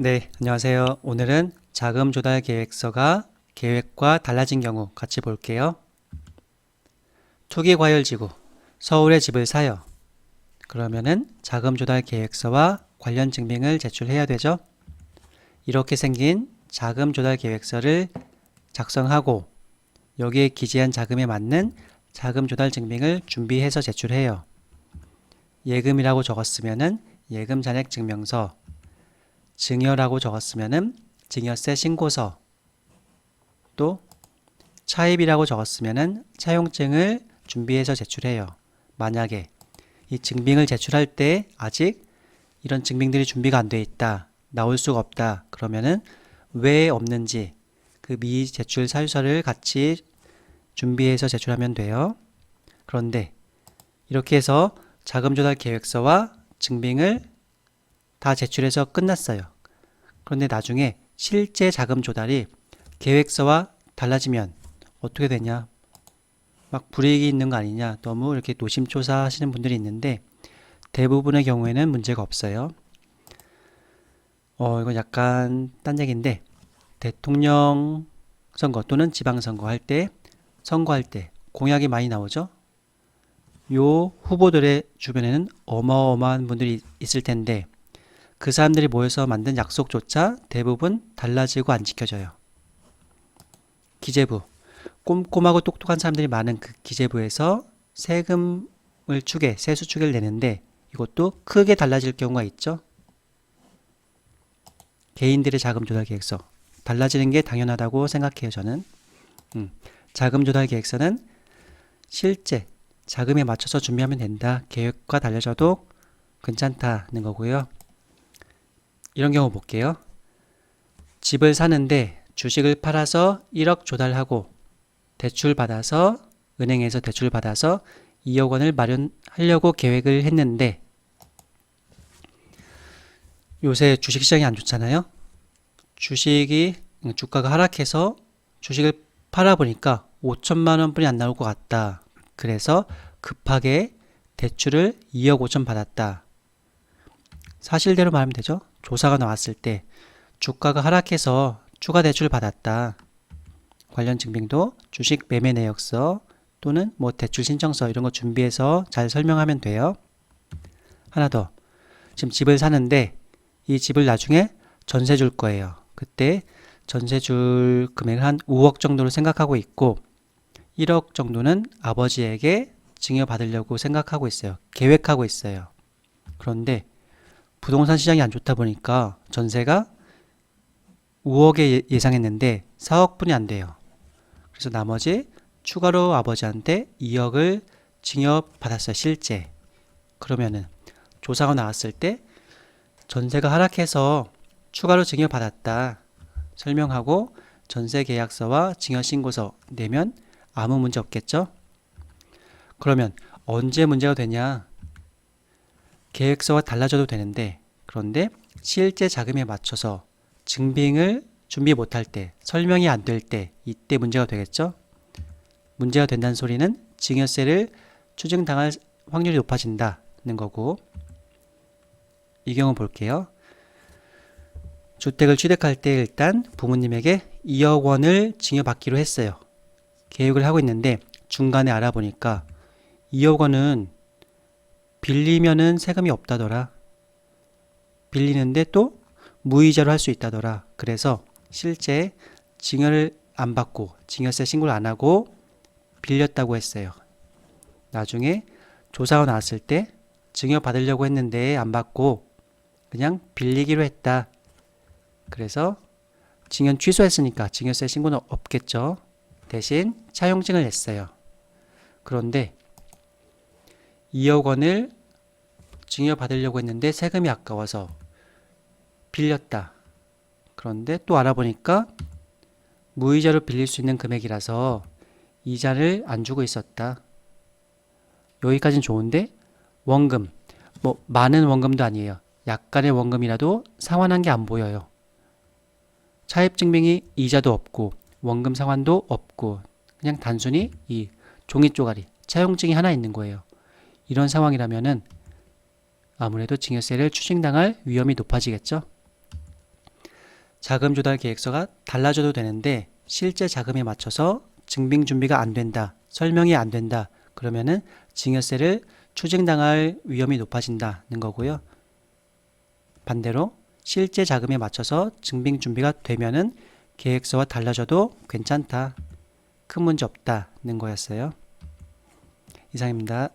네, 안녕하세요. 오늘은 자금 조달 계획서가 계획과 달라진 경우 같이 볼게요. 투기과열지구, 서울에 집을 사요. 그러면은 자금 조달 계획서와 관련 증빙을 제출해야 되죠. 이렇게 생긴 자금 조달 계획서를 작성하고 여기에 기재한 자금에 맞는 자금 조달 증빙을 준비해서 제출해요. 예금이라고 적었으면은 예금 잔액 증명서, 증여라고 적었으면은 증여세 신고서, 또 차입이라고 적었으면은 차용증을 준비해서 제출해요. 만약에 이 증빙을 제출할 때 아직 이런 증빙들이 준비가 안 돼 있다, 나올 수가 없다, 그러면은 왜 없는지 그 미제출 사유서를 같이 준비해서 제출하면 돼요. 그런데 이렇게 해서 자금 조달 계획서와 증빙을 다 제출해서 끝났어요. 그런데 나중에 실제 자금 조달이 계획서와 달라지면 어떻게 되냐? 막 불이익이 있는 거 아니냐? 너무 이렇게 노심초사 하시는 분들이 있는데 대부분의 경우에는 문제가 없어요. 이건 약간 딴 얘기인데 대통령 선거 또는 지방선거 할 때, 선거할 때 공약이 많이 나오죠? 요 후보들의 주변에는 어마어마한 분들이 있을 텐데 그 사람들이 모여서 만든 약속조차 대부분 달라지고 안 지켜져요. 기재부, 꼼꼼하고 똑똑한 사람들이 많은 그 기재부에서 세금을 세수 추계를 내는데 이것도 크게 달라질 경우가 있죠. 개인들의 자금 조달 계획서 달라지는 게 당연하다고 생각해요, 저는. 자금 조달 계획서는 실제 자금에 맞춰서 준비하면 된다. 계획과 달라져도 괜찮다는 거고요. 이런 경우 볼게요. 집을 사는데 주식을 팔아서 1억 조달하고 대출 받아서 은행에서 대출 받아서 2억 원을 마련하려고 계획을 했는데 요새 주식시장이 안 좋잖아요. 주가가 하락해서 주식을 팔아보니까 5천만 원뿐이 안 나올 것 같다. 그래서 급하게 대출을 2억 5천 받았다. 사실대로 말하면 되죠. 조사가 나왔을 때 주가가 하락해서 추가 대출을 받았다. 관련 증빙도 주식 매매 내역서 또는 뭐 대출 신청서 이런 거 준비해서 잘 설명하면 돼요. 하나 더. 지금 집을 사는데 이 집을 나중에 전세 줄 거예요. 그때 전세 줄 금액을 한 5억 정도로 생각하고 있고 1억 정도는 아버지에게 증여받으려고 생각하고 있어요. 계획하고 있어요. 그런데 부동산 시장이 안 좋다 보니까 전세가 5억에 예상했는데 4억뿐이 안 돼요. 그래서 나머지 추가로 아버지한테 2억을 증여받았어요. 실제. 그러면은 조사가 나왔을 때 전세가 하락해서 추가로 증여받았다 설명하고 전세 계약서와 증여 신고서 내면 아무 문제 없겠죠? 그러면 언제 문제가 되냐? 계획서가 달라져도 되는데 그런데 실제 자금에 맞춰서 증빙을 준비 못할 때, 설명이 안 될 때 이때 문제가 되겠죠? 문제가 된다는 소리는 증여세를 추징당할 확률이 높아진다는 거고 이 경우 볼게요. 주택을 취득할 때 일단 부모님에게 2억 원을 증여받기로 했어요. 계획을 하고 있는데 중간에 알아보니까 2억 원은 빌리면은 세금이 없다더라. 빌리는데 또 무이자로 할 수 있다더라. 그래서 실제 증여를 안 받고 증여세 신고를 안 하고 빌렸다고 했어요. 나중에 조사가 나왔을 때 증여 받으려고 했는데 안 받고 그냥 빌리기로 했다. 그래서 증여 취소했으니까 증여세 신고는 없겠죠. 대신 차용증을 냈어요. 그런데 2억 원을 증여받으려고 했는데 세금이 아까워서 빌렸다. 그런데 또 알아보니까 무이자로 빌릴 수 있는 금액이라서 이자를 안 주고 있었다. 여기까지는 좋은데 원금, 뭐 많은 원금도 아니에요. 약간의 원금이라도 상환한 게 안 보여요. 차입증명이 이자도 없고 원금 상환도 없고 그냥 단순히 이 종이 쪼가리, 차용증이 하나 있는 거예요. 이런 상황이라면은 아무래도 증여세를 추징당할 위험이 높아지겠죠. 자금 조달 계획서가 달라져도 되는데 실제 자금에 맞춰서 증빙 준비가 안 된다, 설명이 안 된다, 그러면은 증여세를 추징당할 위험이 높아진다는 거고요. 반대로 실제 자금에 맞춰서 증빙 준비가 되면은 계획서와 달라져도 괜찮다, 큰 문제 없다는 거였어요. 이상입니다.